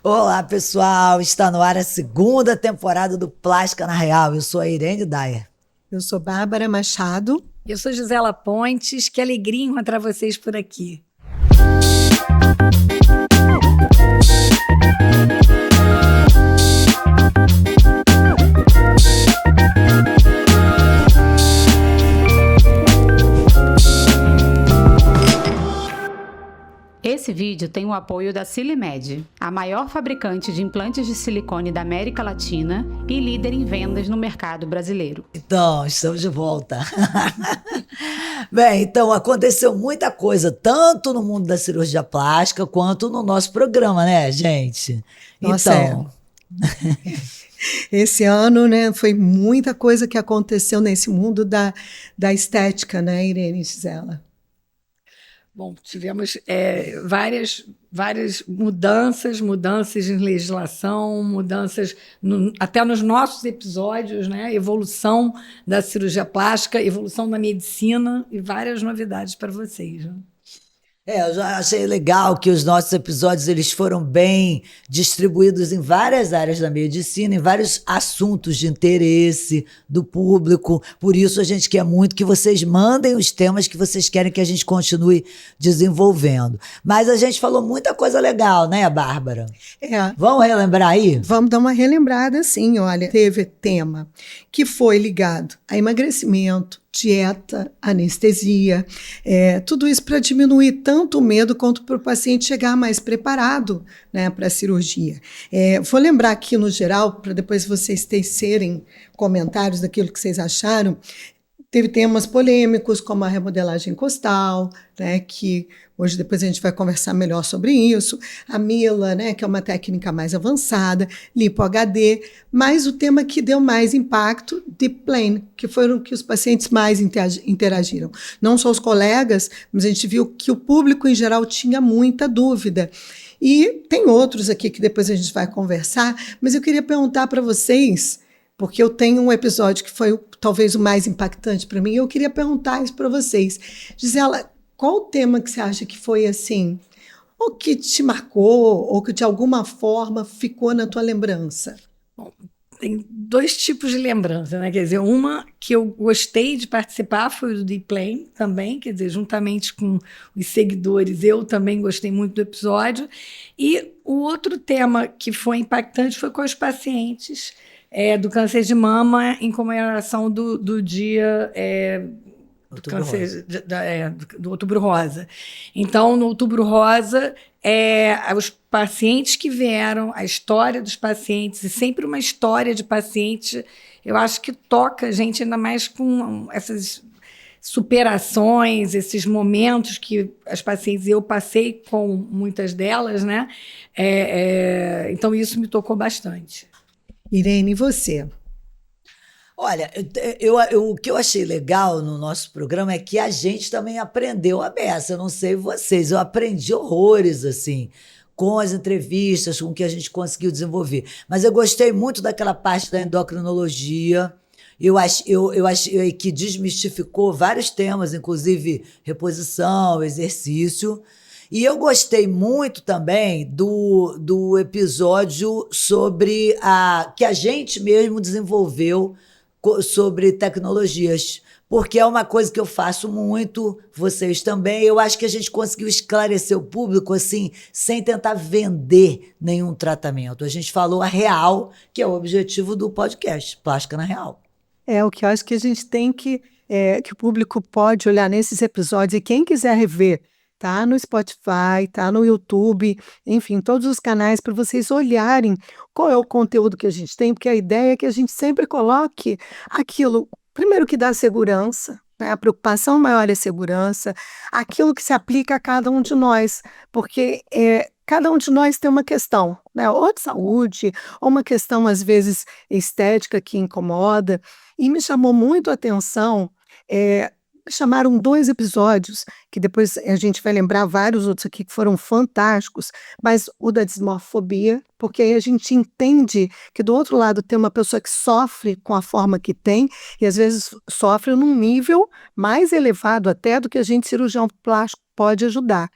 Olá, pessoal! Está no ar a segunda temporada do Plástica na Real. Eu sou a Irene Dyer. Eu sou Bárbara Machado. Eu sou Gisela Pontes. Que alegria encontrar vocês por aqui. Esse vídeo tem o apoio da Silimed, a maior fabricante de implantes de silicone da América Latina e líder em vendas no mercado brasileiro. Então, estamos de volta. Bem, então aconteceu muita coisa, tanto no mundo da cirurgia plástica quanto no nosso programa, né, gente? Nossa, então, esse ano, né, foi muita coisa que aconteceu nesse mundo da estética, né, Irene e Gisela? Bom, tivemos várias mudanças em legislação, mudanças até nos nossos episódios, né? Evolução da cirurgia plástica, evolução da medicina e várias novidades para vocês. Né? eu já achei legal que os nossos episódios eles foram bem distribuídos em várias áreas da medicina, em vários assuntos de interesse do público. Por isso a gente quer muito que vocês mandem os temas que vocês querem que a gente continue desenvolvendo. Mas a gente falou muita coisa legal, né, Bárbara? Vamos relembrar aí? Vamos dar uma relembrada, sim. Olha, teve tema que foi ligado a emagrecimento, dieta, anestesia, tudo isso para diminuir tanto o medo quanto para o paciente chegar mais preparado, né, para a cirurgia. Vou lembrar aqui no geral, para depois vocês tecerem comentários daquilo que vocês acharam. Teve temas polêmicos, como a remodelagem costal, né, que hoje depois a gente vai conversar melhor sobre isso, a Mila, né, que é uma técnica mais avançada, Lipo HD, mas o tema que deu mais impacto, Deep Plane, que foram que os pacientes mais interagiram. Não só os colegas, mas a gente viu que o público em geral tinha muita dúvida. E tem outros aqui que depois a gente vai conversar, mas eu queria perguntar para vocês, porque eu tenho um episódio que foi talvez o mais impactante para mim, e eu queria perguntar isso para vocês. Gisela, qual o tema que você acha que foi assim, ou que te marcou, ou que de alguma forma ficou na tua lembrança? Bom, tem dois tipos de lembrança, né? Quer dizer, uma que eu gostei de participar foi o do Deep Plane também, quer dizer, juntamente com os seguidores, eu também gostei muito do episódio. E o outro tema que foi impactante foi com os pacientes do câncer de mama em comemoração do dia do câncer do Outubro Rosa. Então, no Outubro Rosa, os pacientes que vieram, a história dos pacientes, e sempre uma história de paciente, eu acho que toca a gente ainda mais com essas superações, esses momentos que as pacientes, eu passei com muitas delas, né? Então, isso me tocou bastante. Irene, e você? Olha, o que eu achei legal no nosso programa é que a gente também aprendeu a beça. Eu não sei vocês, eu aprendi horrores, assim, com as entrevistas, com o que a gente conseguiu desenvolver. Mas eu gostei muito daquela parte da endocrinologia. Eu achei que desmistificou vários temas, inclusive reposição, exercício. E eu gostei muito também do episódio sobre que a gente mesmo desenvolveu sobre tecnologias, porque é uma coisa que eu faço muito, vocês também. Eu acho que a gente conseguiu esclarecer o público assim, sem tentar vender nenhum tratamento. A gente falou a real, que é o objetivo do podcast, Plástica na Real. O que eu acho que a gente tem que o público pode olhar nesses episódios, e quem quiser rever, tá no Spotify, tá no YouTube, enfim, todos os canais, para vocês olharem qual é o conteúdo que a gente tem, porque a ideia é que a gente sempre coloque aquilo, primeiro, que dá segurança, né? A preocupação maior é segurança, aquilo que se aplica a cada um de nós, porque cada um de nós tem uma questão, né? Ou de saúde, ou uma questão, às vezes, estética que incomoda, e me chamou muito a atenção, chamaram 2 episódios, que depois a gente vai lembrar vários outros aqui que foram fantásticos, mas o da dismorfobia, porque aí a gente entende que do outro lado tem uma pessoa que sofre com a forma que tem, e às vezes sofre num nível mais elevado até do que a gente cirurgião plástico pode ajudar.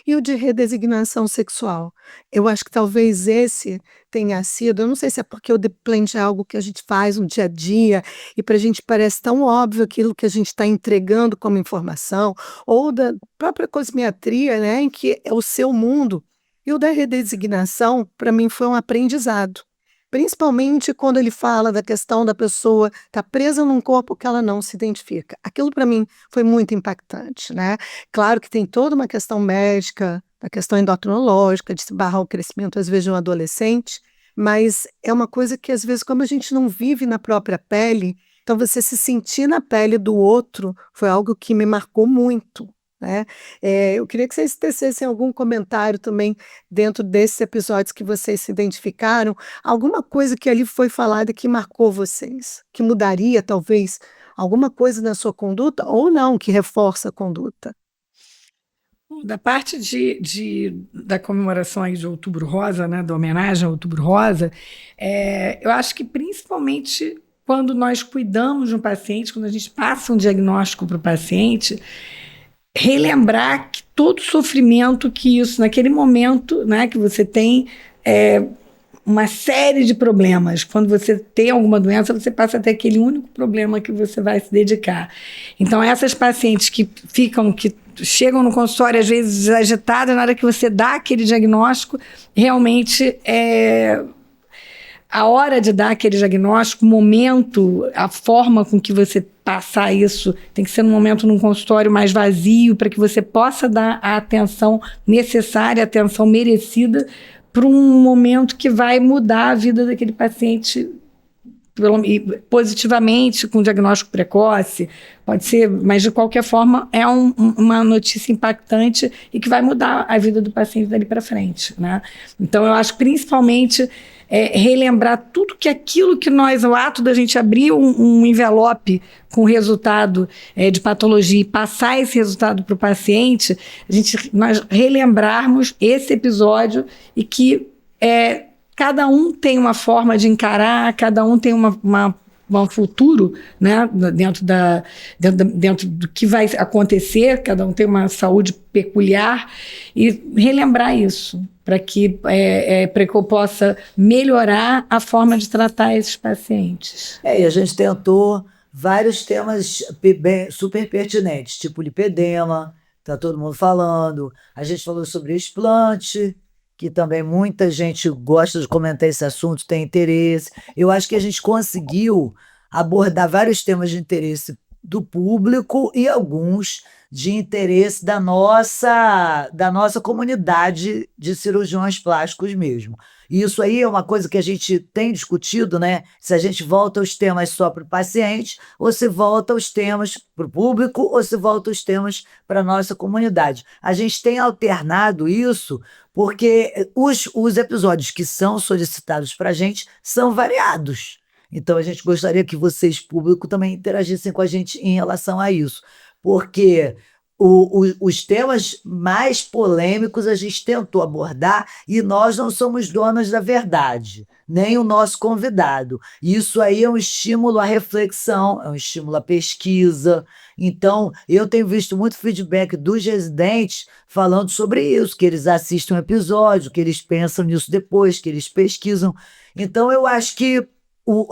E o de redesignação sexual? Eu acho que talvez esse tenha sido, eu não sei se é porque o deep planning é algo que a gente faz no dia a dia e para a gente parece tão óbvio aquilo que a gente está entregando como informação, ou da própria cosmiatria, né, em que é o seu mundo. E o da redesignação, para mim, foi um aprendizado. Principalmente quando ele fala da questão da pessoa estar presa num corpo que ela não se identifica. Aquilo para mim foi muito impactante, né? Claro que tem toda uma questão médica, a questão endocrinológica, de se barrar o crescimento, às vezes, de um adolescente, mas é uma coisa que, às vezes, como a gente não vive na própria pele, então você se sentir na pele do outro foi algo que me marcou muito, né? Eu queria que vocês tecessem algum comentário também dentro desses episódios que vocês se identificaram, alguma coisa que ali foi falada que marcou vocês, que mudaria talvez alguma coisa na sua conduta ou não, que reforça a conduta. Da parte da comemoração aí de Outubro Rosa, né, da homenagem ao Outubro Rosa, eu acho que principalmente quando nós cuidamos de um paciente, quando a gente passa um diagnóstico para o paciente, relembrar que todo o sofrimento que isso, naquele momento, né, que você tem uma série de problemas. Quando você tem alguma doença, você passa a ter aquele único problema que você vai se dedicar. Então, essas pacientes que chegam no consultório, às vezes, agitadas, na hora que você dá aquele diagnóstico, realmente a hora de dar aquele diagnóstico, o momento, a forma com que você passar isso, tem que ser num momento num consultório mais vazio, para que você possa dar a atenção necessária, a atenção merecida, para um momento que vai mudar a vida daquele paciente positivamente, com diagnóstico precoce, pode ser, mas de qualquer forma é uma notícia impactante e que vai mudar a vida do paciente dali para frente, né? Então eu acho principalmente relembrar tudo que aquilo que o ato da gente abrir um envelope com resultado de patologia e passar esse resultado para o paciente, nós relembrarmos esse episódio e que cada um tem uma forma de encarar, cada um tem um futuro, né, dentro do que vai acontecer, cada um tem uma saúde peculiar, e relembrar isso, para que eu possa melhorar a forma de tratar esses pacientes. E a gente tentou vários temas super pertinentes, tipo lipedema, está todo mundo falando. A gente falou sobre explante, que também muita gente gosta de comentar esse assunto, tem interesse. Eu acho que a gente conseguiu abordar vários temas de interesse do público e alguns de interesse da nossa comunidade de cirurgiões plásticos mesmo. E isso aí é uma coisa que a gente tem discutido, né? Se a gente volta os temas só para o paciente, ou se volta os temas para o público, ou se volta os temas para a nossa comunidade. A gente tem alternado isso porque os episódios que são solicitados para a gente são variados. Então, a gente gostaria que vocês, público, também interagissem com a gente em relação a isso. Porque os temas mais polêmicos a gente tentou abordar e nós não somos donas da verdade, nem o nosso convidado. Isso aí é um estímulo à reflexão, é um estímulo à pesquisa. Então, eu tenho visto muito feedback dos residentes falando sobre isso, que eles assistem um episódio, que eles pensam nisso depois, que eles pesquisam. Então, eu acho que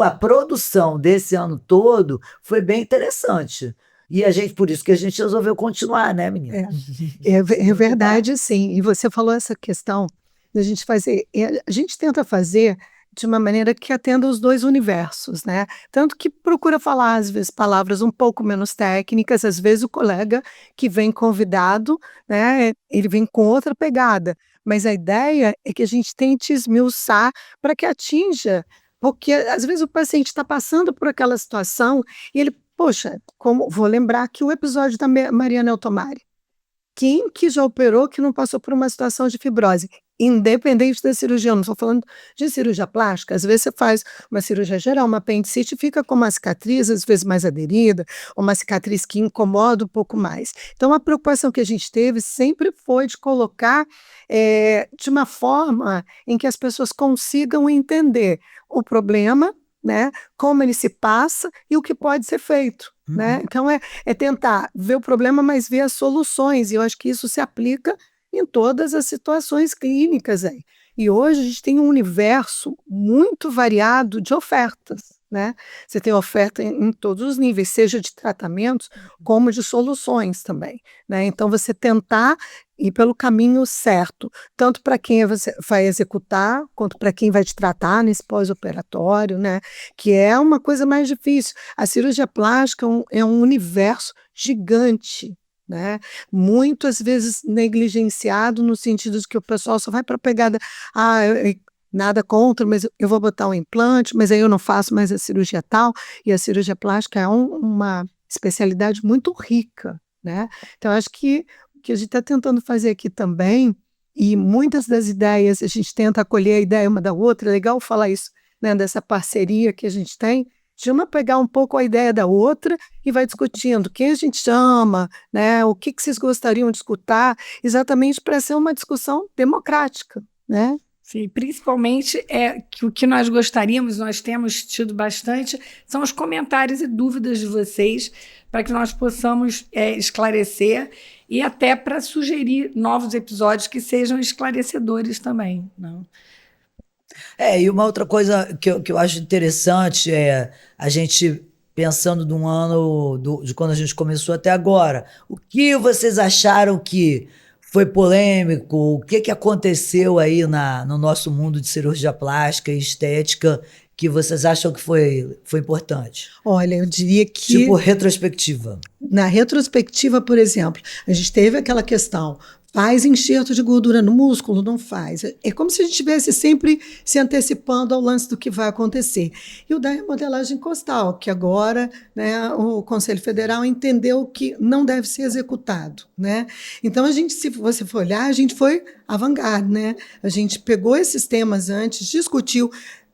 a produção desse ano todo foi bem interessante. E por isso que a gente resolveu continuar, né, menina? É verdade, sim. E você falou essa questão da gente fazer. A gente tenta fazer de uma maneira que atenda os dois universos, né? Tanto que procura falar, às vezes, palavras um pouco menos técnicas, às vezes o colega que vem convidado, né, ele vem com outra pegada. Mas a ideia é que a gente tente esmiuçar para que atinja. Porque, às vezes, o paciente está passando por aquela situação e ele, poxa, vou lembrar aqui o episódio da Mariana Eltomari. Quem que já operou que não passou por uma situação de fibrose? Independente da cirurgia, eu não estou falando de cirurgia plástica. Às vezes você faz uma cirurgia geral, uma apendicite, fica com uma cicatriz, às vezes mais aderida, ou uma cicatriz que incomoda um pouco mais. Então, a preocupação que a gente teve sempre foi de colocar de uma forma em que as pessoas consigam entender o problema né? Como ele se passa e o que pode ser feito. Né? Então, é tentar ver o problema, mas ver as soluções. E eu acho que isso se aplica em todas as situações clínicas aí. E hoje a gente tem um universo muito variado de ofertas, né? Você tem oferta em todos os níveis, seja de tratamentos como de soluções também, né? Então você tentar ir pelo caminho certo, tanto para quem você vai executar, quanto para quem vai te tratar nesse pós-operatório, né? Que é uma coisa mais difícil. A cirurgia plástica é um universo gigante, né? Muitas vezes negligenciado no sentido de que o pessoal só vai para a pegada, nada contra, mas eu vou botar um implante, mas aí eu não faço mais a cirurgia tal, e a cirurgia plástica é uma especialidade muito rica, né? Então, acho que o que a gente está tentando fazer aqui também, e muitas das ideias, a gente tenta acolher a ideia uma da outra, é legal falar isso, né, dessa parceria que a gente tem, de uma pegar um pouco a ideia da outra e vai discutindo quem a gente chama, né, o que vocês gostariam de escutar, exatamente para ser uma discussão democrática, né? Sim, principalmente que o que nós gostaríamos, nós temos tido bastante, são os comentários e dúvidas de vocês, para que nós possamos esclarecer e até para sugerir novos episódios que sejam esclarecedores também. Não? E uma outra coisa que eu acho interessante é a gente pensando de um ano, de quando a gente começou até agora. O que vocês acharam que foi polêmico? O que aconteceu aí no nosso mundo de cirurgia plástica e estética que vocês acham que foi importante? Olha, eu diria que... Tipo retrospectiva. Na retrospectiva, por exemplo, a gente teve aquela questão... Faz enxerto de gordura no músculo? Não faz. É como se a gente estivesse sempre se antecipando ao lance do que vai acontecer. E o da remodelagem costal, que agora, né, o Conselho Federal entendeu que não deve ser executado, né? Então, a gente, se você for olhar, a gente foi avant-garde, né? A gente pegou esses temas antes, discutiu.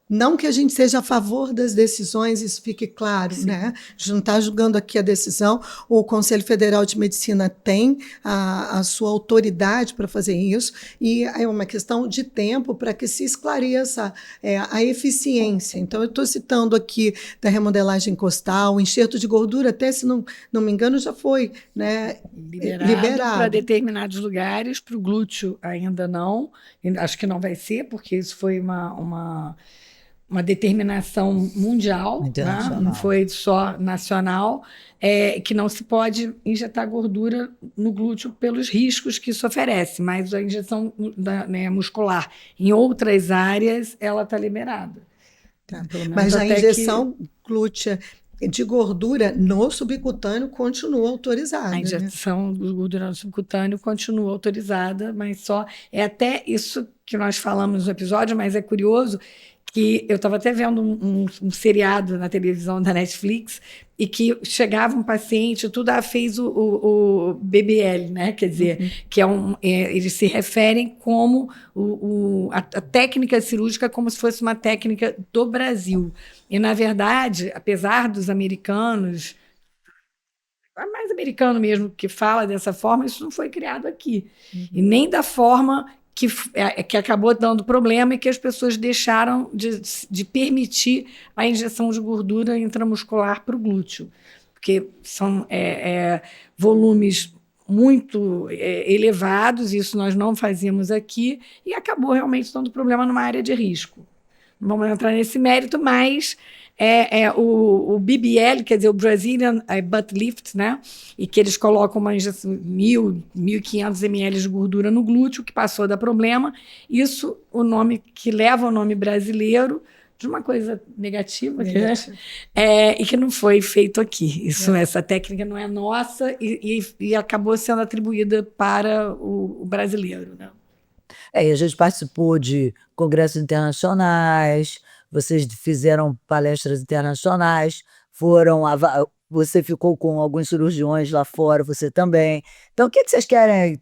Não que a gente seja a favor das decisões, isso fique claro, né? A gente não está julgando aqui a decisão. O Conselho Federal de Medicina tem a sua autoridade para fazer isso, e é uma questão de tempo para que se esclareça a eficiência. Então, eu estou citando aqui da remodelagem costal, o enxerto de gordura, até se não me engano, já foi, né, liberado. Para determinados lugares, para o glúteo ainda não. Acho que não vai ser, porque isso foi uma determinação mundial, né? Não foi só nacional, que não se pode injetar gordura no glúteo pelos riscos que isso oferece, mas a injeção muscular em outras áreas, ela está liberada. Tá. Mas a injeção glútea de gordura no subcutâneo continua autorizada. A injeção de gordura no subcutâneo continua autorizada, mas só... É até isso que nós falamos no episódio, mas é curioso que eu estava até vendo um seriado na televisão da Netflix e que chegava um paciente, tudo fez o BBL, né? Quer dizer, que eles se referem como a técnica cirúrgica como se fosse uma técnica do Brasil. E, na verdade, apesar dos americanos, mais americano mesmo que fala dessa forma, isso não foi criado aqui. E nem da forma que acabou dando problema e que as pessoas deixaram de permitir a injeção de gordura intramuscular para o glúteo, porque são volumes muito elevados, isso nós não fazíamos aqui, e acabou realmente dando problema numa área de risco. Não vamos entrar nesse mérito, mas o BBL, quer dizer, o Brazilian Butt Lift, né? E que eles colocam uma injeção 1.500 ml de gordura no glúteo, que passou a dar problema. Isso, o nome que leva o nome brasileiro de uma coisa negativa. E que não foi feito aqui. Essa técnica não é nossa e acabou sendo atribuída para o brasileiro, né? E a gente participou de congressos internacionais, vocês fizeram palestras internacionais, você ficou com alguns cirurgiões lá fora, você também. Então, o que vocês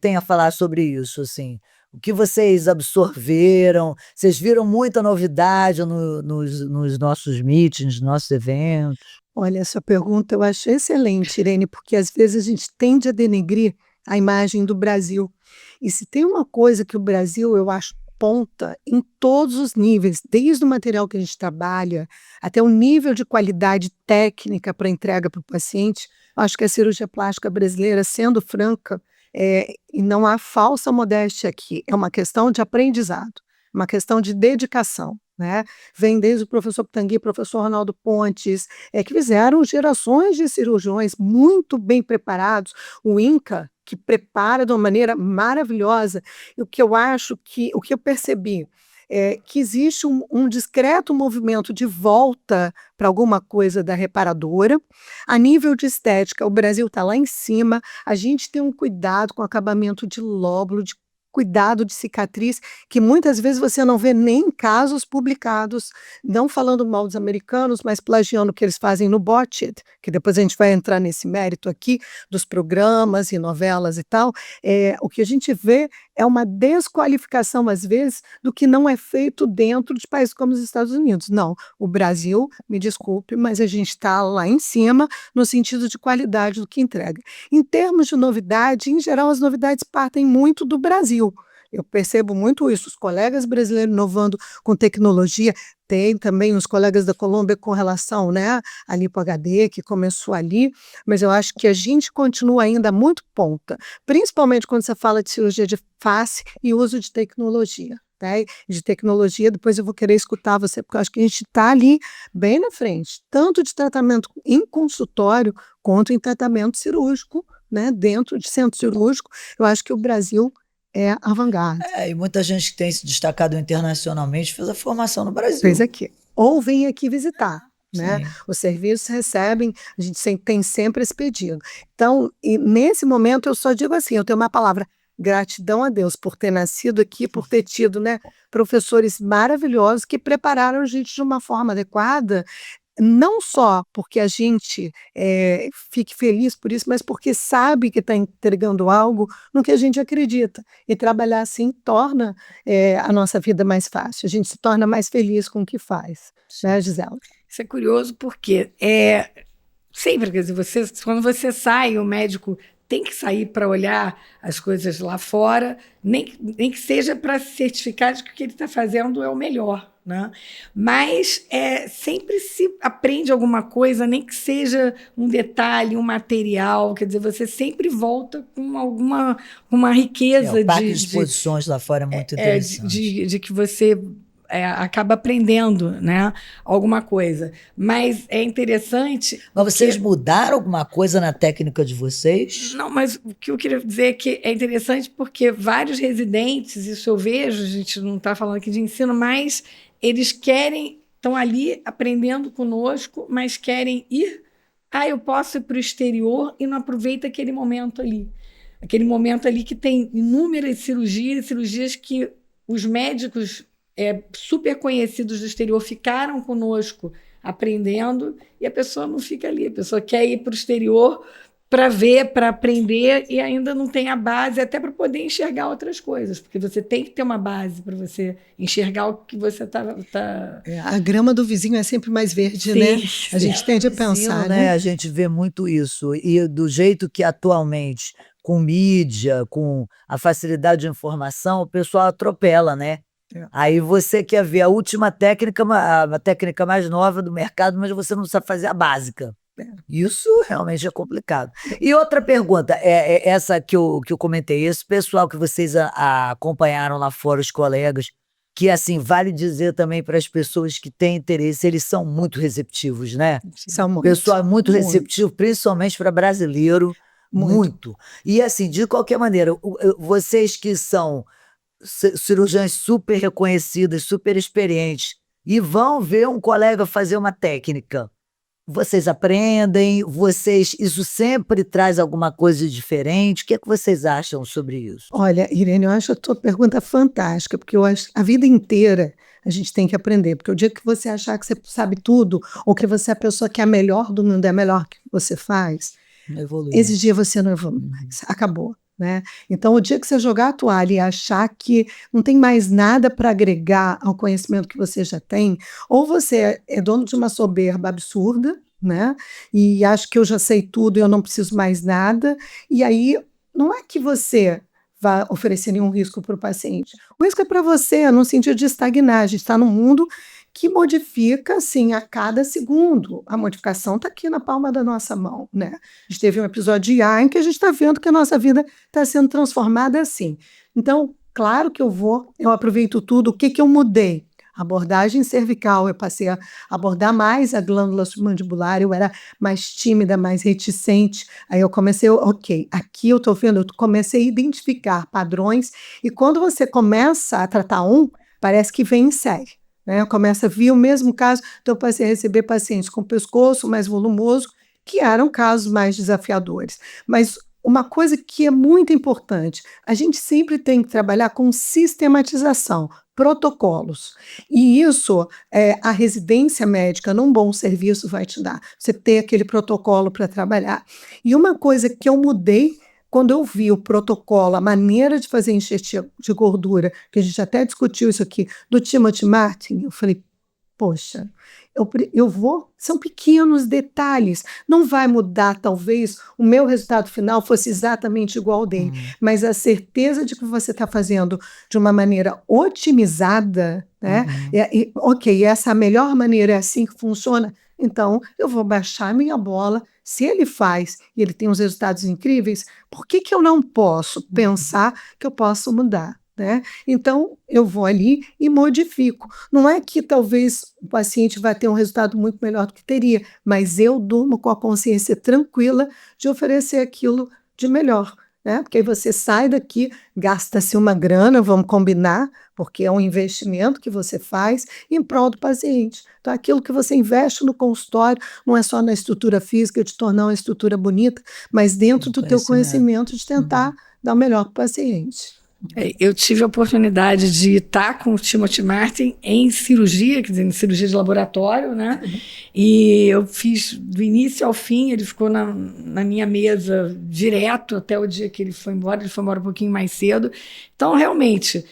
têm a falar sobre isso? Assim? O que vocês absorveram? Vocês viram muita novidade nos nossos meetings, nos nossos eventos? Olha, essa pergunta eu acho excelente, Irene, porque às vezes a gente tende a denegrir a imagem do Brasil. E se tem uma coisa que o Brasil, eu acho, ponta em todos os níveis, desde o material que a gente trabalha até o nível de qualidade técnica para entrega para o paciente. Acho que a cirurgia plástica brasileira, sendo franca, e não há falsa modéstia aqui, é uma questão de aprendizado, uma questão de dedicação, né? Vem desde o professor Pitangui, professor Ronaldo Pontes, que fizeram gerações de cirurgiões muito bem preparados, o INCA, que prepara de uma maneira maravilhosa. E o que eu percebi é que existe um discreto movimento de volta para alguma coisa da reparadora. A nível de estética, o Brasil está lá em cima, a gente tem um cuidado com acabamento de lóbulo, de cuidado de cicatriz, que muitas vezes você não vê nem em casos publicados, não falando mal dos americanos, mas plagiando o que eles fazem no Botched, que depois a gente vai entrar nesse mérito aqui, dos programas e novelas e tal. O que a gente vê é uma desqualificação, às vezes, do que não é feito dentro de países como os Estados Unidos. Não, o Brasil, me desculpe, mas a gente está lá em cima no sentido de qualidade do que entrega. Em termos de novidade, em geral, as novidades partem muito do Brasil. Eu percebo muito isso, os colegas brasileiros inovando com tecnologia, tem também os colegas da Colômbia com relação, né, a Lipo HD, que começou ali, mas eu acho que a gente continua ainda muito ponta, principalmente quando você fala de cirurgia de face e uso de tecnologia. De tecnologia, depois eu vou querer escutar você, porque eu acho que a gente está ali bem na frente, tanto de tratamento em consultório, quanto em tratamento cirúrgico, né, dentro de centro cirúrgico. Eu acho que o Brasil é avant-garde. E muita gente que tem se destacado internacionalmente fez a formação no Brasil. Fez aqui. Ou vem aqui visitar. Né? Sim. Os serviços recebem, a gente tem sempre esse pedido. Então, nesse momento, eu só digo assim, eu tenho uma palavra: gratidão a Deus por ter nascido aqui, por ter tido, né, professores maravilhosos que prepararam a gente de uma forma adequada, não só porque a gente fique feliz por isso, mas porque sabe que está entregando algo no que a gente acredita. E trabalhar assim torna a nossa vida mais fácil, a gente se torna mais feliz com o que faz. Né, Gisela? Isso é curioso porque sempre, quer dizer, quando você sai, o médico tem que sair para olhar as coisas lá fora, nem que seja para se certificar de que o que ele está fazendo é o melhor. Né? Mas sempre se aprende alguma coisa, nem que seja um detalhe, um material, quer dizer, você sempre volta com uma riqueza o parque de exposições lá fora é muito interessante. De que você acaba aprendendo, né, alguma coisa. Mas é interessante... Mas vocês mudaram alguma coisa na técnica de vocês? Não, mas o que eu queria dizer é que é interessante porque vários residentes, isso eu vejo, a gente não está falando aqui de ensino, mas eles estão ali aprendendo conosco, mas querem ir. Eu posso ir para o exterior e não aproveita aquele momento ali. Aquele momento ali que tem inúmeras cirurgias que os médicos super conhecidos do exterior ficaram conosco aprendendo, e a pessoa não fica ali, a pessoa quer ir para o exterior para ver, para aprender, e ainda não tem a base até para poder enxergar outras coisas, porque você tem que ter uma base para você enxergar o que você está... A grama do vizinho é sempre mais verde, sim, né? A gente tende a pensar, né? A gente vê muito isso, e do jeito que atualmente, com mídia, com a facilidade de informação, o pessoal atropela, né? Aí você quer ver a última técnica, a técnica mais nova do mercado, mas você não sabe fazer a básica. Isso realmente é complicado. E outra pergunta, essa que eu comentei, esse pessoal que vocês acompanharam lá fora, os colegas, que assim, vale dizer também para as pessoas que têm interesse, eles são muito receptivos, né? São muito. Pessoal muito receptivo, principalmente para brasileiro, muito. E assim, de qualquer maneira, vocês que são cirurgiãs super reconhecidas, super experientes, e vão ver um colega fazer uma técnica. Vocês aprendem, isso sempre traz alguma coisa diferente. O que é que vocês acham sobre isso? Olha, Irene, eu acho a tua pergunta fantástica, porque eu acho que a vida inteira a gente tem que aprender, porque o dia que você achar que você sabe tudo, ou que você é a pessoa que é a melhor do mundo, é a melhor que você faz, esse dia você não evolui mais, acabou. Né? Então, o dia que você jogar a toalha e achar que não tem mais nada para agregar ao conhecimento que você já tem, ou você é dono de uma soberba absurda, né? E acha que eu já sei tudo e eu não preciso mais nada, e aí não é que você vai oferecer nenhum risco para o paciente. O risco é para você, no sentido de estagnar. A gente está num mundo que modifica, assim, a cada segundo. A modificação está aqui na palma da nossa mão, né? A gente teve um episódio de IA em que a gente está vendo que a nossa vida está sendo transformada assim. Então, claro que eu aproveito tudo. O que eu mudei? Abordagem cervical, eu passei a abordar mais a glândula submandibular, eu era mais tímida, mais reticente. Aí eu comecei, ok, aqui eu estou vendo, eu comecei a identificar padrões, e quando você começa a tratar parece que vem em série. Né? Começa a vir o mesmo caso, então eu passei a receber pacientes com pescoço mais volumoso, que eram casos mais desafiadores. Mas uma coisa que é muito importante, a gente sempre tem que trabalhar com sistematização, protocolos. E isso, a residência médica num bom serviço vai te dar. Você ter aquele protocolo para trabalhar. E uma coisa que eu mudei, quando eu vi o protocolo, a maneira de fazer enxerto de gordura, que a gente até discutiu isso aqui, do Timothy Martin, eu falei, poxa, eu vou, são pequenos detalhes, não vai mudar, talvez, o meu resultado final fosse exatamente igual ao dele, mas a certeza de que você está fazendo de uma maneira otimizada, né? Ok, essa é a melhor maneira, é assim que funciona, então eu vou baixar minha bola. Se ele faz e ele tem uns resultados incríveis, por que eu não posso pensar que eu posso mudar? Né? Então, eu vou ali e modifico. Não é que talvez o paciente vai ter um resultado muito melhor do que teria, mas eu durmo com a consciência tranquila de oferecer aquilo de melhor. Né? Porque aí você sai daqui, gasta-se uma grana, vamos combinar, porque é um investimento que você faz em prol do paciente. Então, aquilo que você investe no consultório não é só na estrutura física, de tornar uma estrutura bonita, mas dentro do teu conhecimento de tentar dar o melhor para o paciente. Eu tive a oportunidade de estar com o Timothy Martin em cirurgia, quer dizer, em cirurgia de laboratório, né? E eu fiz do início ao fim, ele ficou na minha mesa direto até o dia que ele foi embora um pouquinho mais cedo. Então, realmente,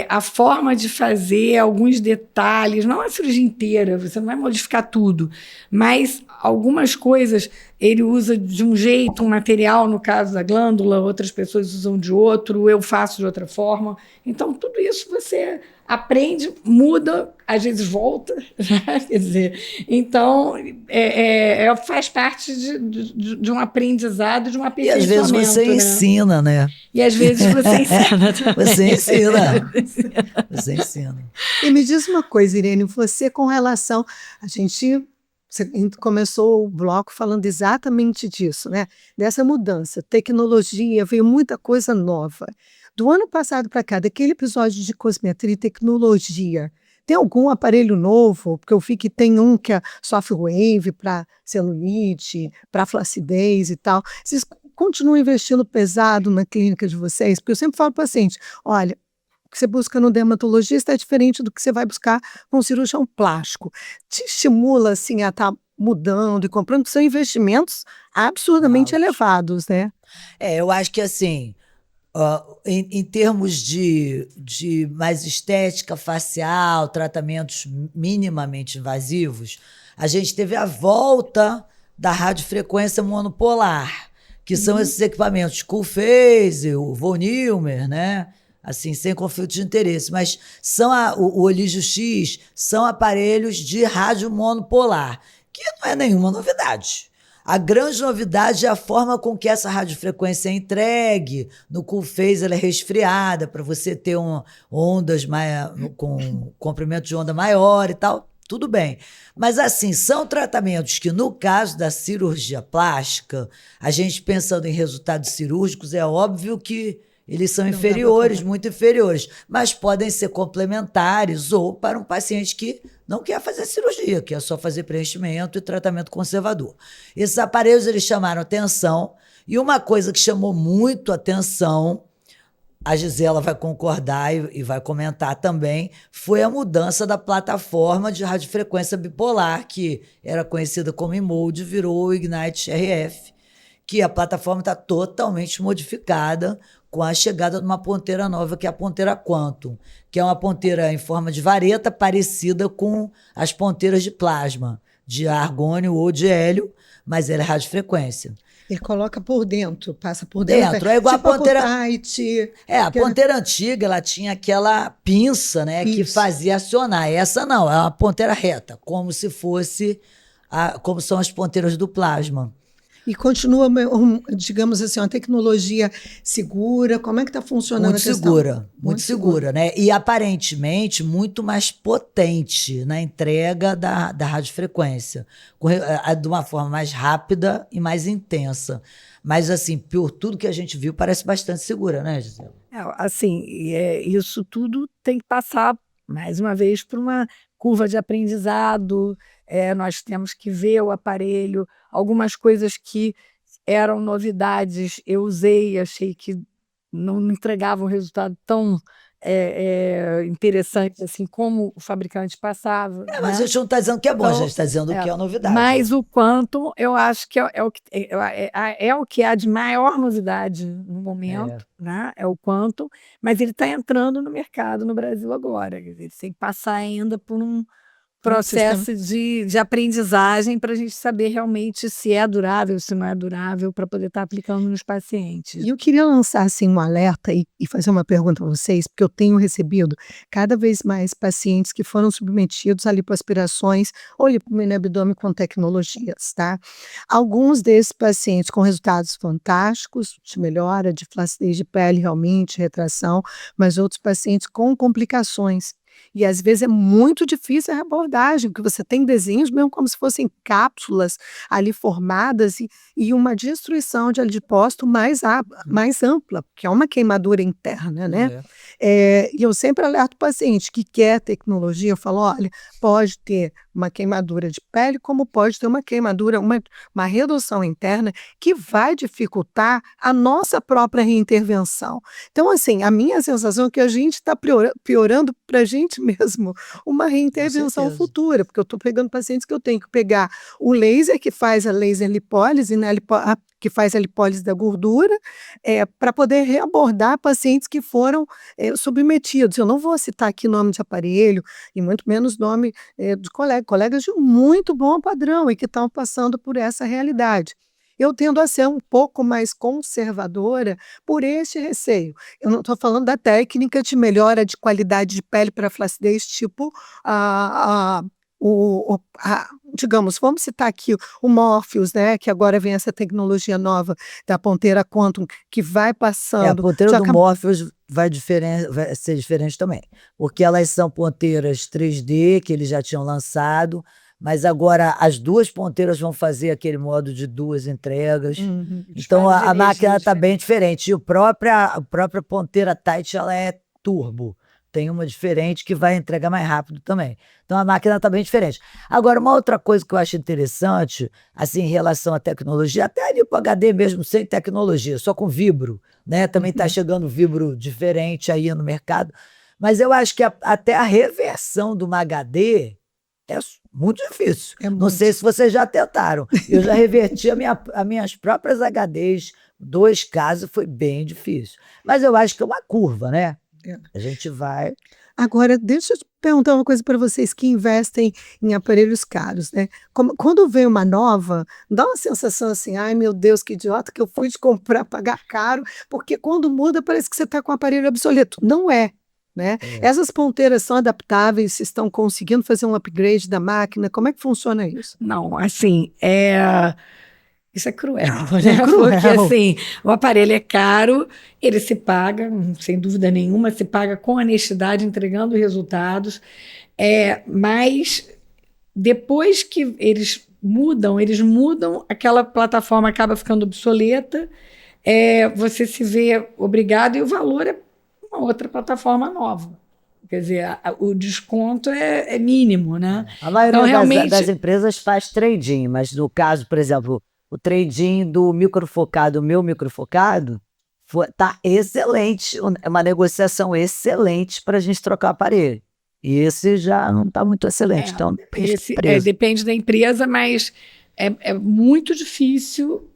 a forma de fazer alguns detalhes, não a cirurgia inteira, você não vai modificar tudo, mas algumas coisas ele usa de um jeito, um material, no caso da glândula, outras pessoas usam de outro, eu faço de outra forma. Então, tudo isso você aprende, muda, às vezes volta, né? Quer dizer, então faz parte de um aprendizado, de um aperfeiçoamento. E às vezes você ensina, né? E às vezes você ensina também. Você ensina. E me diz uma coisa, Irene, você com relação... Você começou o bloco falando exatamente disso, né? Dessa mudança, tecnologia, veio muita coisa nova. Do ano passado para cá, daquele episódio de cosmetria e tecnologia, tem algum aparelho novo? Porque eu vi que tem um que é Softwave para celulite, para flacidez e tal. Vocês continuam investindo pesado na clínica de vocês? Porque eu sempre falo para o paciente, olha, o que você busca no dermatologista é diferente do que você vai buscar com um cirurgião plástico. Te estimula assim, a estar mudando e comprando, que são investimentos absurdamente elevados, né? Eu acho que assim, em termos de mais estética facial, tratamentos minimamente invasivos, a gente teve a volta da radiofrequência monopolar, que são esses equipamentos Cool Phase, o Von Neumann, né? Assim, sem conflito de interesse, mas o Olígio X são aparelhos de rádio monopolar, que não é nenhuma novidade. A grande novidade é a forma com que essa radiofrequência é entregue. No Cool Phase ela é resfriada, para você ter ondas com comprimento de onda maior e tal, tudo bem. Mas assim, são tratamentos que, no caso da cirurgia plástica, a gente pensando em resultados cirúrgicos, é óbvio que eles são inferiores, muito inferiores, mas podem ser complementares ou para um paciente que não quer fazer cirurgia, quer só fazer preenchimento e tratamento conservador. Esses aparelhos eles chamaram atenção, e uma coisa que chamou muito atenção, a Gisela vai concordar e vai comentar também, foi a mudança da plataforma de radiofrequência bipolar, que era conhecida como Imode, virou o Ignite RF, que a plataforma está totalmente modificada com a chegada de uma ponteira nova, que é a ponteira Quantum, que é uma ponteira em forma de vareta parecida com as ponteiras de plasma, de argônio ou de hélio, mas ela é radiofrequência. Ele coloca por dentro, passa por dentro. É igual tipo a ponteira. Tight, A ponteira antiga, ela tinha aquela pinça, né, que Isso. fazia acionar. Essa não, é uma ponteira reta, como se fosse, como são as ponteiras do plasma. E continua, digamos assim, uma tecnologia segura. Como é que está funcionando Muito a questão? segura, muito segura, né? E aparentemente muito mais potente na entrega da radiofrequência, de uma forma mais rápida e mais intensa. Mas, assim, por tudo que a gente viu, parece bastante segura, né, Gisela? Assim, isso tudo tem que passar, mais uma vez, por uma curva de aprendizado. Nós temos que ver o aparelho, algumas coisas que eram novidades, eu usei, achei que não entregavam um resultado tão interessante assim como o fabricante passava. Mas né? a gente não está dizendo que é bom, a Então, gente está dizendo que é novidade. Mas o Quantum, eu acho que é o que há de maior novidade no momento, né? É o Quantum, mas ele está entrando no mercado no Brasil agora. Quer dizer, ele tem que passar ainda por um processo de aprendizagem para a gente saber realmente se é durável, se não é durável, para poder estar aplicando nos pacientes. E eu queria lançar assim, um alerta e fazer uma pergunta a vocês, porque eu tenho recebido cada vez mais pacientes que foram submetidos a lipoaspirações ou lipoma abdômen com tecnologias, tá? Alguns desses pacientes com resultados fantásticos, de melhora de flacidez de pele, realmente, retração, mas outros pacientes com complicações. E às vezes é muito difícil a abordagem, porque você tem desenhos mesmo como se fossem cápsulas ali formadas e uma destruição de adipócito mais ampla, porque é uma queimadura interna, né? E eu sempre alerto o paciente que quer tecnologia, eu falo, olha, pode ter uma queimadura de pele, como pode ter uma queimadura, uma redução interna que vai dificultar a nossa própria reintervenção. Então, assim, a minha sensação é que a gente está piorando para a gente mesmo uma reintervenção futura, porque eu estou pegando pacientes que eu tenho que pegar o laser que faz a laser lipólise, né, que faz a lipólise da gordura, para poder reabordar pacientes que foram submetidos. Eu não vou citar aqui nome de aparelho, e muito menos nome de colegas de muito bom padrão e que estão passando por essa realidade. Eu tendo a ser um pouco mais conservadora por este receio. Eu não estou falando da técnica de melhora de qualidade de pele para flacidez, tipo digamos, vamos citar aqui o Morpheus, né, que agora vem essa tecnologia nova da ponteira Quantum, que vai passando. A ponteira do Morpheus vai ser diferente também, porque elas são ponteiras 3D, que eles já tinham lançado, mas agora as duas ponteiras vão fazer aquele modo de 2 entregas. Então a máquina está bem diferente. E a própria ponteira Tight, ela é turbo. Tem uma diferente que vai entregar mais rápido também. Então a máquina está bem diferente. Agora, uma outra coisa que eu acho interessante, assim, em relação à tecnologia, até ali para o HD mesmo, sem tecnologia, só com vibro, né? Também está chegando vibro diferente aí no mercado. Mas eu acho que até a reversão de uma HD é muito difícil. Não sei se vocês já tentaram. Eu já reverti as minhas próprias HDs, 2 casos, foi bem difícil. Mas eu acho que é uma curva, né? A gente vai... Agora, deixa eu te perguntar uma coisa para vocês que investem em aparelhos caros, né? Quando vem uma nova, dá uma sensação assim, ai meu Deus, que idiota que eu fui de comprar, pagar caro, porque quando muda parece que você está com um aparelho obsoleto. Não é. Né? Essas ponteiras são adaptáveis, estão conseguindo fazer um upgrade da máquina? Como é que funciona isso? Não, assim, isso é cruel, né? Porque assim, o aparelho é caro, ele se paga, sem dúvida nenhuma, se paga com honestidade, entregando resultados, mas depois que eles mudam, aquela plataforma acaba ficando obsoleta, você se vê obrigado e o valor é uma outra plataforma nova. Quer dizer, o desconto é mínimo, né? A maioria das empresas faz trading, mas no caso, por exemplo, o trading do microfocado, o meu microfocado, está excelente, é uma negociação excelente para a gente trocar o aparelho. E esse já não está muito excelente, então depende da empresa, mas é muito difícil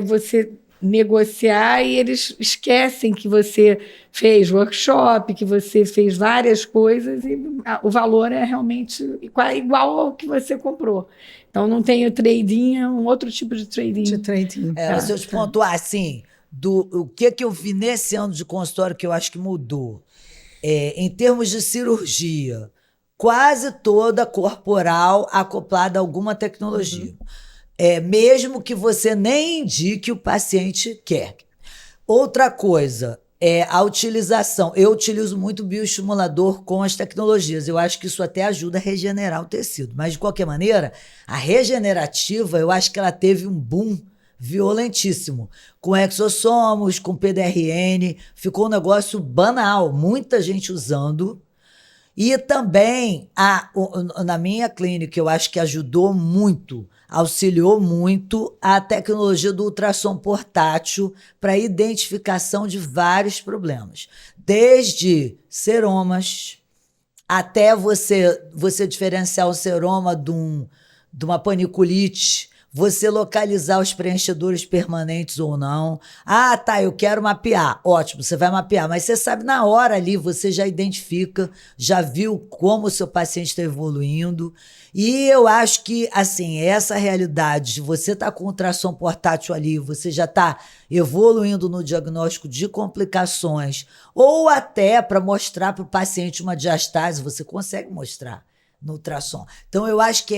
você negociar e eles esquecem que você fez workshop, que você fez várias coisas e o valor é realmente igual ao que você comprou. Então, não tem o trade-in, é um outro tipo de trade-in. De trading. Mas se eu te pontuar assim, o que eu vi nesse ano de consultório que eu acho que mudou, em termos de cirurgia, quase toda corporal acoplada a alguma tecnologia. Mesmo que você nem indique o paciente quer. Outra coisa é a utilização. Eu utilizo muito bioestimulador com as tecnologias. Eu acho que isso até ajuda a regenerar o tecido. Mas, de qualquer maneira, a regenerativa, eu acho que ela teve um boom violentíssimo. Com exossomos, com PDRN, ficou um negócio banal. Muita gente usando. E também, na minha clínica, eu acho que ajudou muito, auxiliou muito a tecnologia do ultrassom portátil para identificação de vários problemas. Desde seromas, até você diferenciar o seroma de uma paniculite, você localizar os preenchedores permanentes ou não. Ah, tá, eu quero mapear. Ótimo, você vai mapear, mas você sabe na hora ali, você já identifica, já viu como o seu paciente está evoluindo. E eu acho que, assim, essa realidade de você estar com o ultrassom portátil ali, você já está evoluindo no diagnóstico de complicações, ou até para mostrar para o paciente uma diastase, você consegue mostrar no ultrassom. Então, eu acho que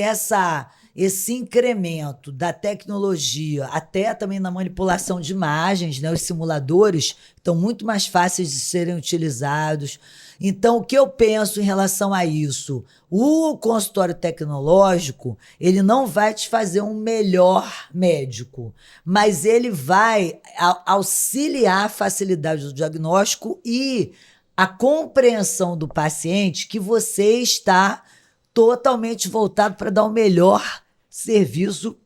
esse incremento da tecnologia, até também na manipulação de imagens, né? Os simuladores estão muito mais fáceis de serem utilizados. Então, o que eu penso em relação a isso? O consultório tecnológico, ele não vai te fazer um melhor médico, mas ele vai auxiliar a facilidade do diagnóstico e a compreensão do paciente que você está totalmente voltado para dar o melhor serviço,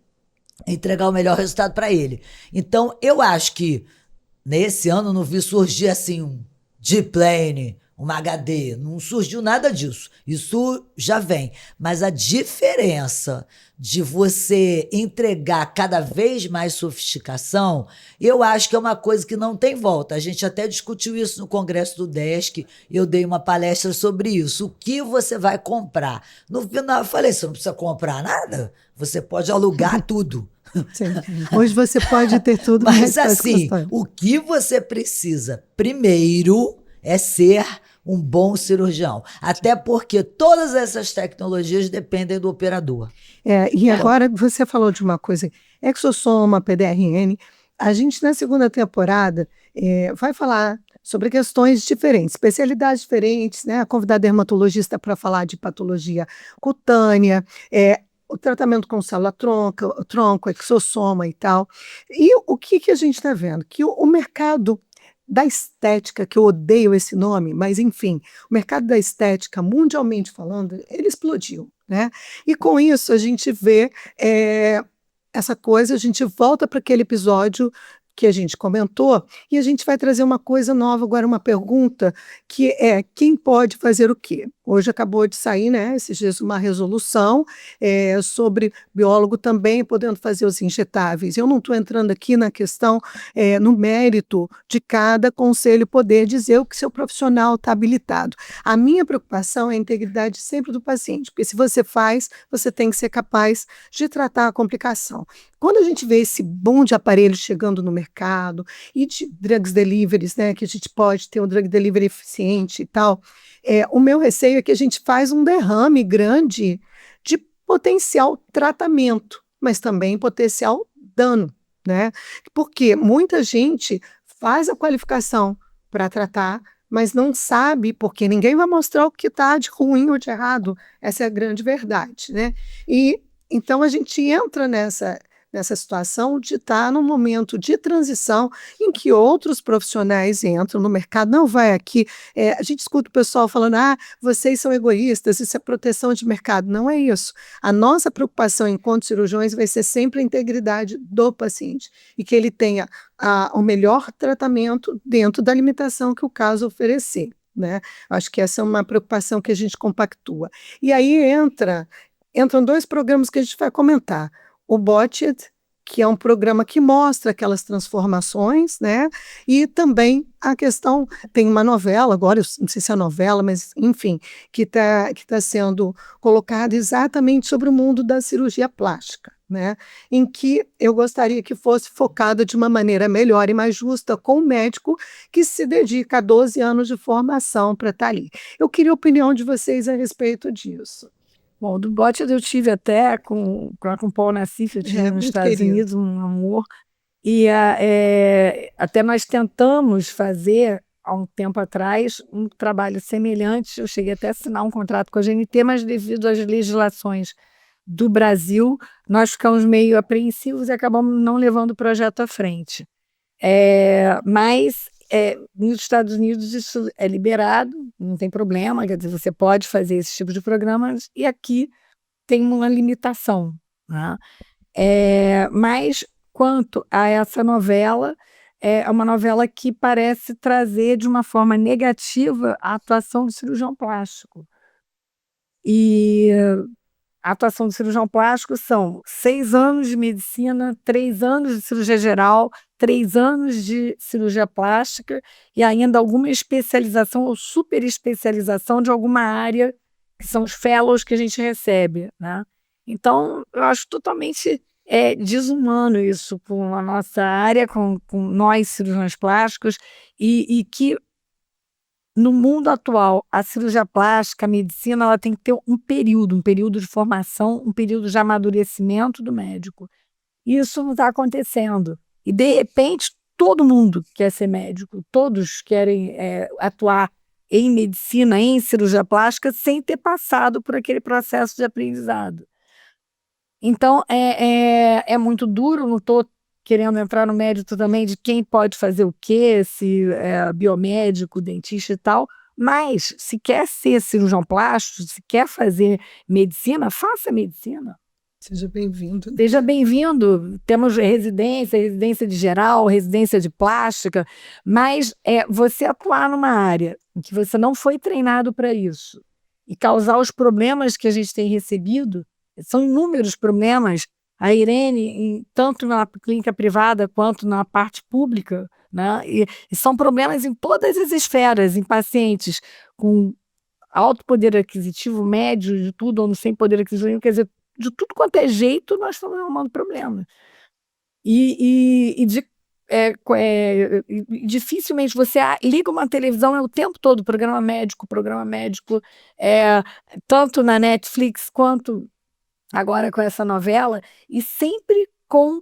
entregar o melhor resultado para ele. Então, eu acho que nesse ano não vi surgir assim um D-Plane, uma HD, não surgiu nada disso. Isso já vem. Mas a diferença de você entregar cada vez mais sofisticação, eu acho que é uma coisa que não tem volta. A gente até discutiu isso no Congresso do DESC, eu dei uma palestra sobre isso. O que você vai comprar? No final eu falei, você não precisa comprar nada, você pode alugar tudo. Sim. Hoje você pode ter tudo. Mas assim, o que você precisa primeiro é ser um bom cirurgião. Até porque todas essas tecnologias dependem do operador. E agora você falou de uma coisa, exossoma, PDRN. A gente, na segunda temporada, vai falar sobre questões diferentes, especialidades diferentes, né? Convidar dermatologista para falar de patologia cutânea, o tratamento com célula-tronco, exossoma e tal. E o que a gente está vendo? Que o mercado da estética, que eu odeio esse nome, mas enfim, o mercado da estética, mundialmente falando, ele explodiu, né? E com isso a gente vê essa coisa, a gente volta para aquele episódio que a gente comentou, e a gente vai trazer uma coisa nova agora, uma pergunta, que é quem pode fazer o quê? Hoje acabou de sair, né, esses dias, uma resolução sobre biólogo também podendo fazer os injetáveis. Eu não estou entrando aqui na questão, no mérito de cada conselho poder dizer o que seu profissional está habilitado. A minha preocupação é a integridade sempre do paciente, porque se você faz, você tem que ser capaz de tratar a complicação. Quando a gente vê esse boom de aparelhos chegando no mercado e de drugs deliveries, né, que a gente pode ter um drug delivery eficiente e tal, o meu receio é que a gente faz um derrame grande de potencial tratamento, mas também potencial dano, né? Porque muita gente faz a qualificação para tratar, mas não sabe, porque ninguém vai mostrar o que está de ruim ou de errado. Essa é a grande verdade, né? E então a gente entra nessa situação de estar num momento de transição em que outros profissionais entram no mercado. Não vai aqui, a gente escuta o pessoal falando, vocês são egoístas, isso é proteção de mercado. Não é isso. A nossa preocupação enquanto cirurgiões vai ser sempre a integridade do paciente e que ele tenha o melhor tratamento dentro da limitação que o caso oferecer, né? Acho que essa é uma preocupação que a gente compactua. E aí entram dois programas que a gente vai comentar, o Botched que é um programa que mostra aquelas transformações, né? E também a questão, tem uma novela, agora eu não sei se é novela, mas enfim, que tá sendo colocada exatamente sobre o mundo da cirurgia plástica, né? Em que eu gostaria que fosse focada de uma maneira melhor e mais justa com o médico que se dedica a 12 anos de formação para estar ali. Eu queria a opinião de vocês a respeito disso. Bom, do Bottas eu tive até com o Paul Nassif, eu tive nos Estados Unidos, um amor. E até nós tentamos fazer, há um tempo atrás, um trabalho semelhante. Eu cheguei até a assinar um contrato com a GNT, mas devido às legislações do Brasil, nós ficamos meio apreensivos e acabamos não levando o projeto à frente. Mas nos Estados Unidos isso é liberado, não tem problema, quer dizer, você pode fazer esse tipo de programas, e aqui tem uma limitação, né? Mas quanto a essa novela, é uma novela que parece trazer de uma forma negativa a atuação do cirurgião plástico. E a atuação do cirurgião plástico são 6 anos de medicina, 3 anos de cirurgia geral, 3 anos de cirurgia plástica e ainda alguma especialização ou super especialização de alguma área, que são os fellows que a gente recebe, né? Então, eu acho totalmente desumano isso com a nossa área, com nós cirurgiões plásticos, e que no mundo atual, a cirurgia plástica, a medicina, ela tem que ter um período de formação, um período de amadurecimento do médico. Isso não está acontecendo. E, de repente, todo mundo quer ser médico, todos querem atuar em medicina, em cirurgia plástica, sem ter passado por aquele processo de aprendizado. Então, é muito duro, não estou querendo entrar no mérito também de quem pode fazer o quê, se é biomédico, dentista e tal, mas se quer ser cirurgião plástico, se quer fazer medicina, faça medicina. Seja bem-vindo. Seja bem-vindo. Temos residência de geral, residência de plástica, mas você atuar numa área em que você não foi treinado para isso e causar os problemas que a gente tem recebido, são inúmeros problemas. A Irene, tanto na clínica privada quanto na parte pública, né? E são problemas em todas as esferas, em pacientes com alto poder aquisitivo, médio, de tudo, ou sem poder aquisitivo, quer dizer, de tudo quanto é jeito, nós estamos arrumando problema. Dificilmente você liga uma televisão, é o tempo todo programa médico, tanto na Netflix quanto agora com essa novela, e sempre com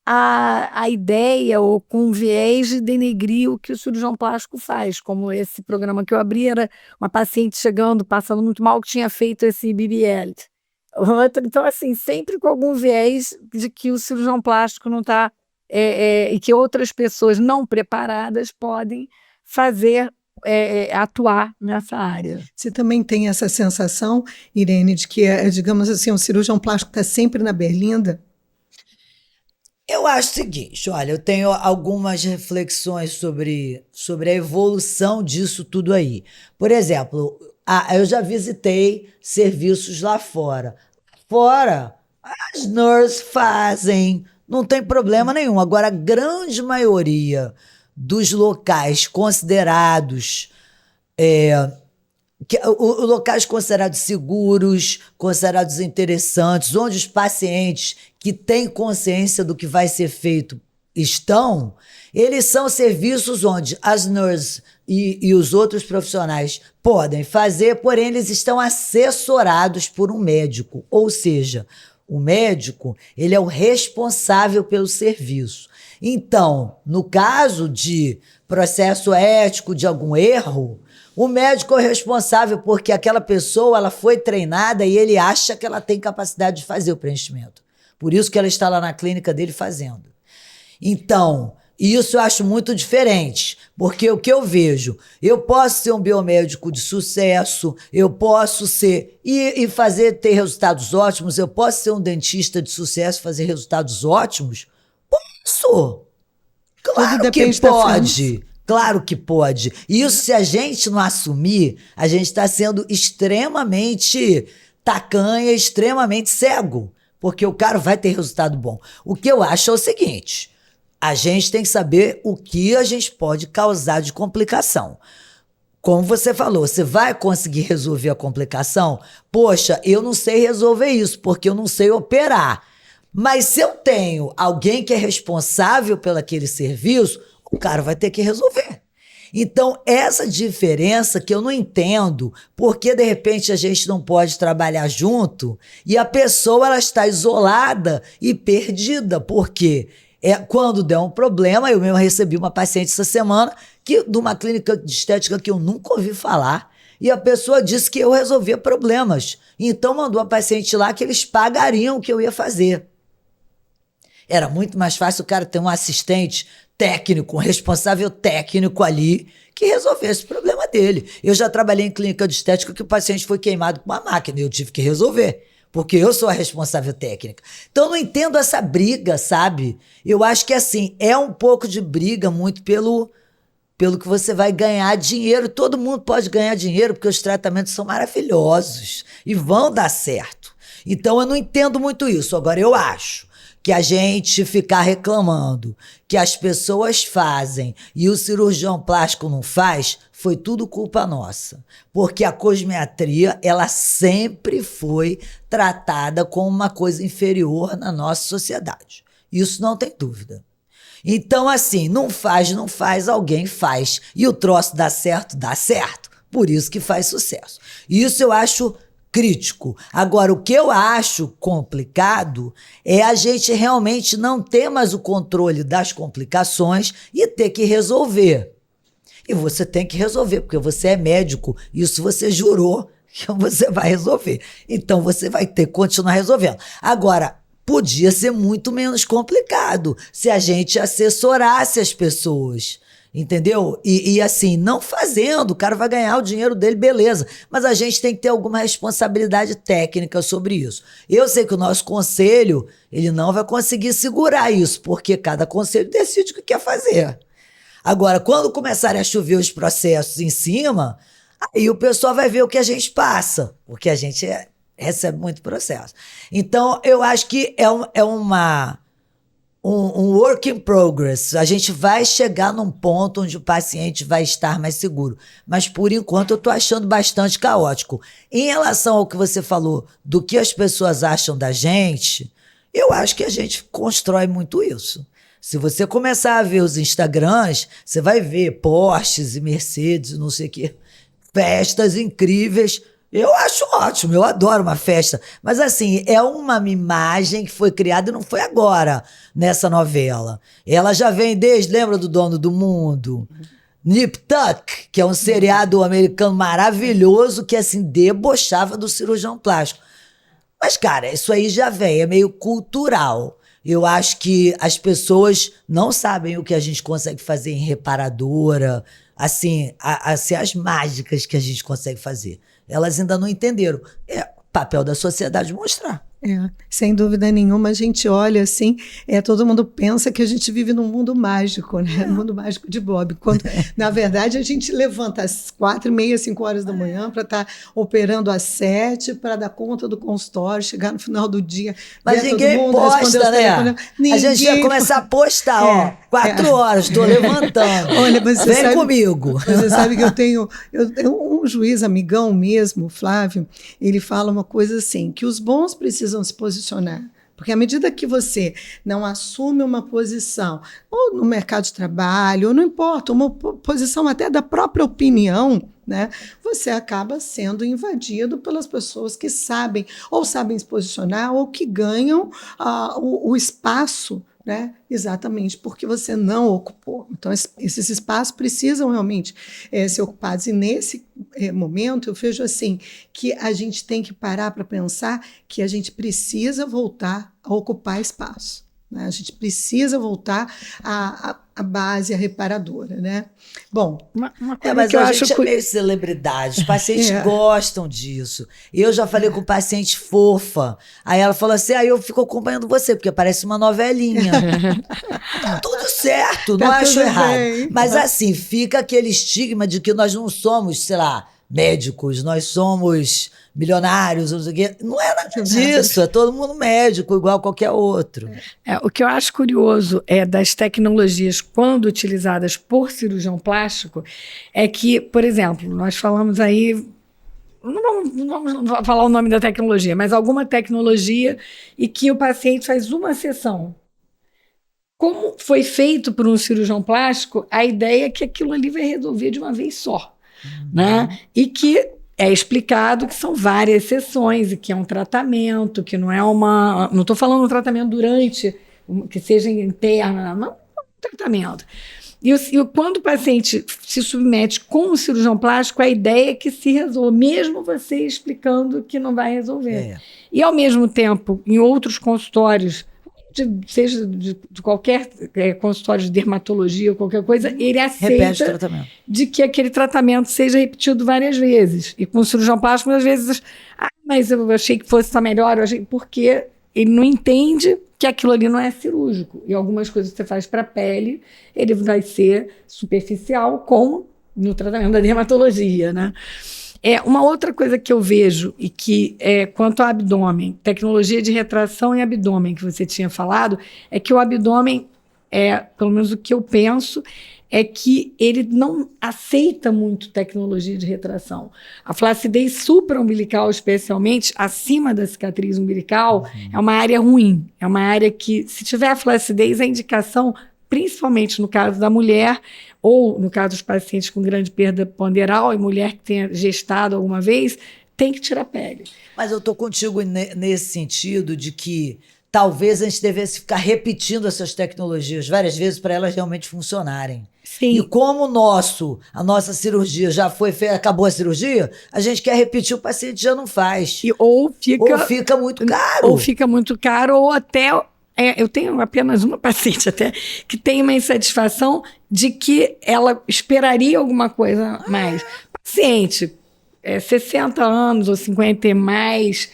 a ideia ou com o viés de denegrir o que o cirurgião plástico faz, como esse programa que eu abri, era uma paciente chegando, passando muito mal, que tinha feito esse BBL. Então, assim, sempre com algum viés de que o cirurgião plástico não está, e que outras pessoas não preparadas podem fazer, atuar nessa área. Você também tem essa sensação, Irene, de que, digamos assim, o cirurgião plástico está sempre na berlinda? Eu acho o seguinte, olha, eu tenho algumas reflexões sobre a evolução disso tudo aí. Por exemplo, eu já visitei serviços lá fora. Fora, as nurses fazem, não tem problema nenhum. Agora, a grande maioria dos locais considerados locais considerados seguros, considerados interessantes, onde os pacientes que têm consciência do que vai ser feito estão, eles são serviços onde as nurses e os outros profissionais podem fazer, porém eles estão assessorados por um médico, ou seja, o médico, ele é o responsável pelo serviço. Então, no caso de processo ético de algum erro, o médico é o responsável porque aquela pessoa ela foi treinada e ele acha que ela tem capacidade de fazer o preenchimento. Por isso que ela está lá na clínica dele fazendo. Então, isso eu acho muito diferente, porque o que eu vejo, eu posso ser um biomédico de sucesso, eu posso ser e ter resultados ótimos, eu posso ser um dentista de sucesso e fazer resultados ótimos? Posso! Claro que pode! Claro que pode. Isso, se a gente não assumir, a gente está sendo extremamente tacanha, extremamente cego. porque o cara vai ter resultado bom. O que eu acho é o seguinte, a gente tem que saber o que a gente pode causar de complicação. Como você falou, você vai conseguir resolver a complicação? Poxa, eu não sei resolver isso, porque eu não sei operar. Mas se eu tenho alguém que é responsável pelo aquele serviço, o cara vai ter que resolver. Então, essa diferença que eu não entendo, porque de repente a gente não pode trabalhar junto e a pessoa ela está isolada e perdida. Por quê? Quando der um problema, eu mesmo recebi uma paciente essa semana de uma clínica de estética que eu nunca ouvi falar, e a pessoa disse que eu resolvia problemas. Então mandou a paciente lá que eles pagariam o que eu ia fazer. Era muito mais fácil o cara ter um assistente técnico, um responsável técnico ali, que resolvesse o problema dele. Eu já trabalhei em clínica de estética que o paciente foi queimado com uma máquina e eu tive que resolver, porque eu sou a responsável técnica. Então, eu não entendo essa briga, sabe? Eu acho que, assim, é um pouco de briga muito pelo que você vai ganhar dinheiro. Todo mundo pode ganhar dinheiro, porque os tratamentos são maravilhosos e vão dar certo. Então, eu não entendo muito isso. Agora, eu acho que a gente ficar reclamando que as pessoas fazem e o cirurgião plástico não faz, foi tudo culpa nossa. Porque a cosmetria, ela sempre foi tratada como uma coisa inferior na nossa sociedade. Isso não tem dúvida. Então, assim, não faz, alguém faz. E o troço dá certo. Por isso que faz sucesso. Isso eu acho crítico. Agora, o que eu acho complicado é a gente realmente não ter mais o controle das complicações e ter que resolver. E você tem que resolver, porque você é médico, isso você jurou que você vai resolver. Então, você vai ter que continuar resolvendo. Agora, podia ser muito menos complicado se a gente assessorasse as pessoas. Entendeu? E assim, não fazendo, o cara vai ganhar o dinheiro dele, beleza. Mas a gente tem que ter alguma responsabilidade técnica sobre isso. Eu sei que o nosso conselho, ele não vai conseguir segurar isso, porque cada conselho decide o que quer fazer. Agora, quando começarem a chover os processos em cima, aí o pessoal vai ver o que a gente passa, porque a gente recebe muito processo. Então, eu acho que é um work in progress. A gente vai chegar num ponto onde o paciente vai estar mais seguro. Mas, por enquanto, eu estou achando bastante caótico. Em relação ao que você falou, do que as pessoas acham da gente, eu acho que a gente constrói muito isso. Se você começar a ver os Instagrams, você vai ver Porsches e Mercedes, não sei o quê, festas incríveis. Eu acho ótimo, eu adoro uma festa. Mas assim, é uma imagem que foi criada e não foi agora nessa novela. Ela já vem lembra do Dono do Mundo? Nip Tuck, que é um seriado americano maravilhoso que assim, debochava do cirurgião plástico. Mas cara, isso aí já vem, é meio cultural. Eu acho que as pessoas não sabem o que a gente consegue fazer em reparadora, assim, as mágicas que a gente consegue fazer. Elas ainda não entenderam. É papel da sociedade mostrar. Sem dúvida nenhuma, a gente olha assim, todo mundo pensa que a gente vive num mundo mágico, né? No mundo mágico de Bob. Quando, na verdade, a gente levanta às 4h30, 5 horas da manhã para estar operando às 7, para dar conta do consultório, chegar no final do dia. Mas ninguém mundo, posta, né? A gente ia começar a postar, 4 horas, estou levantando. Olha, vem comigo. Você sabe que eu tenho um juiz amigão mesmo, Flávio, ele fala uma coisa assim, que os bons precisam se posicionar. Porque à medida que você não assume uma posição, ou no mercado de trabalho, ou não importa, uma posição até da própria opinião, né, você acaba sendo invadido pelas pessoas que sabem, ou sabem se posicionar, ou que ganham o espaço, né, exatamente porque você não ocupou. Então, esses espaços precisam realmente ser ocupados. E nesse momento, eu vejo assim, que a gente tem que parar para pensar que a gente precisa voltar a ocupar espaço. Né? A gente precisa voltar à base, à reparadora, né? Bom, uma coisa mas que eu acho que é meio celebridade, os pacientes gostam disso. Eu já falei com paciente fofa, aí ela falou assim, eu fico acompanhando você, porque parece uma novelinha. Tá tudo certo, não acho errado. Bem. Mas assim, fica aquele estigma de que nós não somos, sei lá, médicos, nós somos milionários, não sei o quê. Não é nada disso, é todo mundo médico, igual qualquer outro. O que eu acho curioso das tecnologias, quando utilizadas por cirurgião plástico, é que, por exemplo, nós falamos aí, não vamos falar o nome da tecnologia, mas alguma tecnologia e que o paciente faz uma sessão. Como foi feito por um cirurgião plástico, a ideia é que aquilo ali vai resolver de uma vez só. Né? E que é explicado que são várias sessões e que é um tratamento, que não é uma... Não estou falando um tratamento durante, que seja interna, não é um tratamento. E quando o paciente se submete com o cirurgião plástico, a ideia é que se resolva, mesmo você explicando que não vai resolver. E, ao mesmo tempo, em outros consultórios, seja de qualquer consultório de dermatologia ou qualquer coisa, ele aceita de que aquele tratamento seja repetido várias vezes. E com o cirurgião plástico, às vezes, mas eu achei que fosse estar melhor, porque ele não entende que aquilo ali não é cirúrgico. E algumas coisas que você faz para a pele, ele vai ser superficial, como no tratamento da dermatologia, né? Uma outra coisa que eu vejo, e que quanto ao abdômen, tecnologia de retração em abdômen, que você tinha falado, é que o abdômen, pelo menos o que eu penso, é que ele não aceita muito tecnologia de retração. A flacidez supraumbilical, especialmente acima da cicatriz umbilical, é uma área ruim. É uma área que, se tiver flacidez, a indicação, principalmente no caso da mulher, ou no caso dos pacientes com grande perda ponderal e mulher que tenha gestado alguma vez, tem que tirar a pele. Mas eu estou contigo nesse sentido de que talvez a gente devesse ficar repetindo essas tecnologias várias vezes para elas realmente funcionarem. Sim. E como a nossa cirurgia já foi feita, acabou a cirurgia, a gente quer repetir, o paciente já não faz. Ou fica muito caro. Ou fica muito caro, ou até... eu tenho apenas uma paciente até que tem uma insatisfação de que ela esperaria alguma coisa mais. Paciente, 60 anos ou 50 e mais,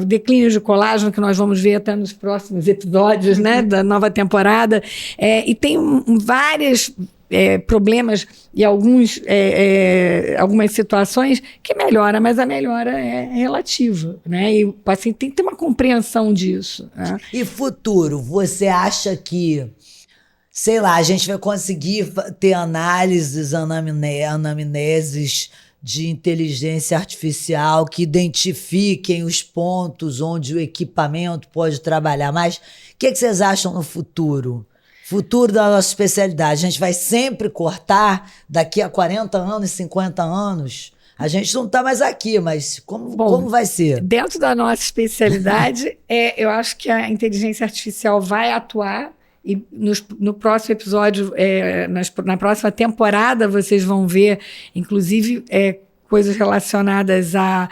declínio de colágeno, que nós vamos ver até nos próximos episódios, né, da nova temporada, e tem várias... problemas e algumas situações que melhora, mas a melhora é relativa, né? E o paciente tem que ter uma compreensão disso, né? E futuro, você acha que, sei lá, a gente vai conseguir ter anamneses de inteligência artificial que identifiquem os pontos onde o equipamento pode trabalhar mais? O que vocês acham no futuro? Futuro da nossa especialidade. A gente vai sempre cortar daqui a 40 anos, 50 anos? A gente não está mais aqui, mas como vai ser? Dentro da nossa especialidade, eu acho que a inteligência artificial vai atuar e no próximo episódio, na próxima temporada, vocês vão ver, inclusive, coisas relacionadas à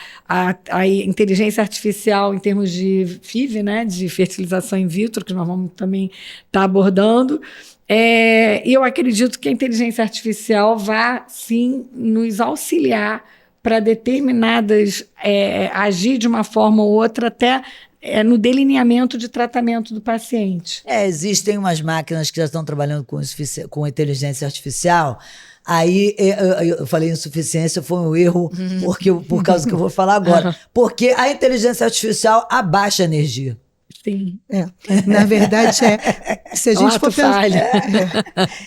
inteligência artificial em termos de FIV, né, de fertilização in vitro, que nós vamos também estar abordando. E eu acredito que a inteligência artificial vai, sim, nos auxiliar para determinadas... agir de uma forma ou outra até... no delineamento de tratamento do paciente. Existem umas máquinas que já estão trabalhando com inteligência artificial. Aí eu falei insuficiência, foi um erro, por causa que eu vou falar agora. Porque a inteligência artificial abaixa a energia. Sim. Na verdade, se a gente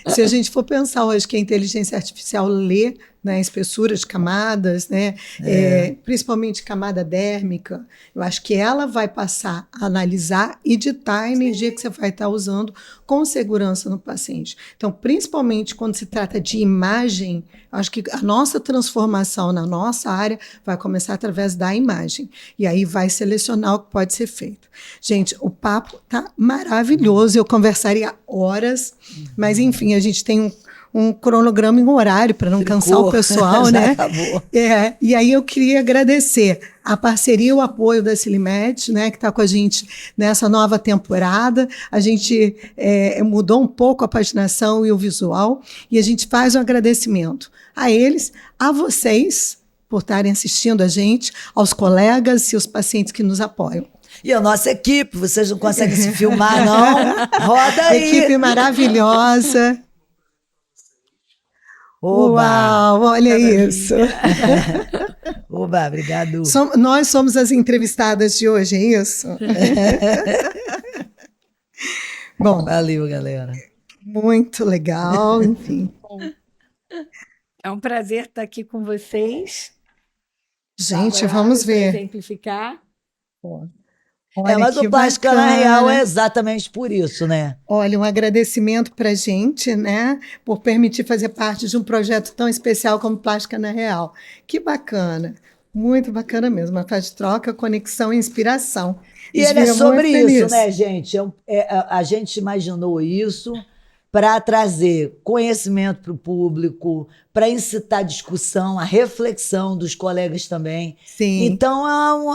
se a gente for pensar hoje que a inteligência artificial lê, né, espessura de camadas, né, principalmente camada dérmica, eu acho que ela vai passar a analisar e ditar a energia que você vai estar usando com segurança no paciente. Então, principalmente quando se trata de imagem, eu acho que a nossa transformação na nossa área vai começar através da imagem. E aí vai selecionar o que pode ser feito. Gente, o papo tá maravilhoso, eu conversaria horas, mas enfim, a gente tem um cronograma e um horário para não cansar o pessoal, né? Acabou. E aí eu queria agradecer a parceria e o apoio da Silimed, né, que está com a gente nessa nova temporada. A gente mudou um pouco a paginação e o visual, e a gente faz um agradecimento a eles, a vocês, por estarem assistindo a gente, aos colegas e os pacientes que nos apoiam. E a nossa equipe, vocês não conseguem se filmar, não? Roda aí! Equipe maravilhosa. Oba. Uau, olha isso. Oba, obrigado. Nós somos as entrevistadas de hoje, é isso? Bom, Valeu, galera. muito legal, enfim. É um prazer estar aqui com vocês. Gente, Pra vamos ver. exemplificar. Olha, Mas que o Plástica na bacana. Real é exatamente por isso, né? Olha, um agradecimento para a gente, né, por permitir fazer parte de um projeto tão especial como Plástica na Real. Que bacana, muito bacana mesmo. Uma faz de troca, conexão e inspiração. E Isso ele é fica sobre muito isso, feliz. né, gente? A gente imaginou isso para trazer conhecimento para o público, para incitar a discussão, a reflexão dos colegas também. Sim. Então,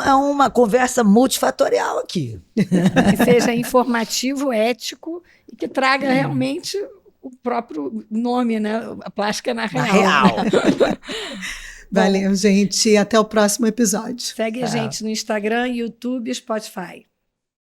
é uma conversa multifatorial aqui. Que seja informativo, ético e que traga realmente o próprio nome, né? A Plástica na Na Real. real. Valeu, gente. Até o próximo episódio. Segue a gente no Instagram, YouTube e Spotify.